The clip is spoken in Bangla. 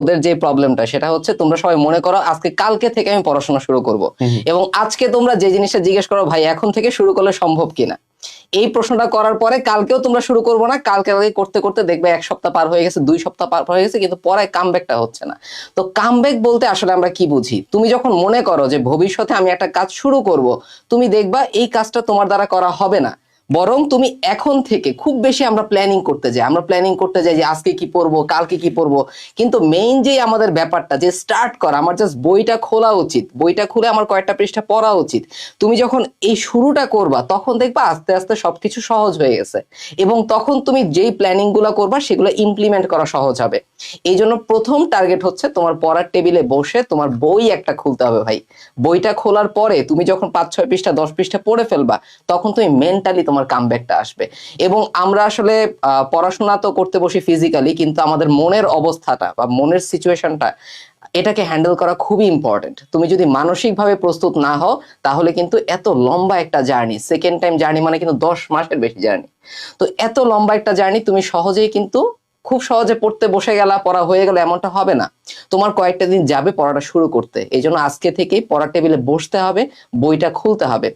ওদের যে প্রবলেমটা সেটা হচ্ছে তোমরা সবাই মনে করো আজকে কালকে থেকে আমি পড়াশোনা শুরু করব এবং আজকে তোমরা যে জিনিসটা জিজ্ঞেস করো ভাই এখন থেকে শুরু করলে সম্ভব কিনা, এই প্রশ্নটা করার পরে কালকেও তোমরা শুরু করবো না, কালকে করতে করতে দেখবে 1 সপ্তাহ পার হয়ে গেছে, 2 সপ্তাহ পার হয়ে গেছে, কিন্তু পরে কামব্যাকটা হচ্ছে না। তো কামব্যাক বলতে আসলে আমরা কি বুঝি? তুমি যখন মনে করো যে ভবিষ্যতে আমি একটা কাজ শুরু করব, তুমি দেখবা এই কাজটা তোমার দ্বারা করা হবে না, বরং তুমি এখন থেকে খুব বেশি আমরা প্ল্যানিং করতে যাই যে আজকে কি পড়বো, কালকে কি পড়বো, কিন্তু মেইন যে আমাদের ব্যাপারটা যে স্টার্ট করা, আমার জাস্ট বইটা খোলা উচিত, বইটা খুলে আমার কয়েকটা পৃষ্ঠা পড়া উচিত। তুমি যখন এই শুরুটা করবা তখন দেখবা আস্তে আস্তে সবকিছু সহজ হয়ে গেছে এবং তখন তুমি যেই প্ল্যানিং গুলো করবা সেগুলো ইমপ্লিমেন্ট করা সহজ হবে। এই জন্য প্রথম টার্গেট হচ্ছে তোমার পড়ার টেবিলে বসে তোমার বই একটা খুলতে হবে ভাই। বইটা খোলার পরে তুমি যখন 5-6 পৃষ্ঠা 10 পৃষ্ঠা পড়ে ফেলবা তখন তুমি মেন্টালি তোমার কামব্যাকটা আসবে। এবং আমরা আসলে পড়াশোনা তো করতে বসি ফিজিক্যালি, কিন্তু আমাদের মনের অবস্থাটা বা মনের সিচুয়েশনটা এটাকে হ্যান্ডেল করা খুবই ইম্পর্টেন্ট। তুমি যদি মানসিকভাবে প্রস্তুত না হও তাহলে কিন্তু এত লম্বা একটা জার্নি, সেকেন্ড টাইম জার্নি মানে কিন্তু 10 মাসের বেশি জার্নি, তো এত লম্বা একটা জার্নি তুমি সহজেই কিন্তু খুব সহজে পড়তে বসে গেলা, পড়া হয়ে গেল এমনটা হবে না। তোমার কয়েকটা দিন যাবে পড়াটা শুরু করতে। এই জন্য আজকে থেকেই পড়ার টেবিলে বসতে হবে, বইটা খুলতে হবে।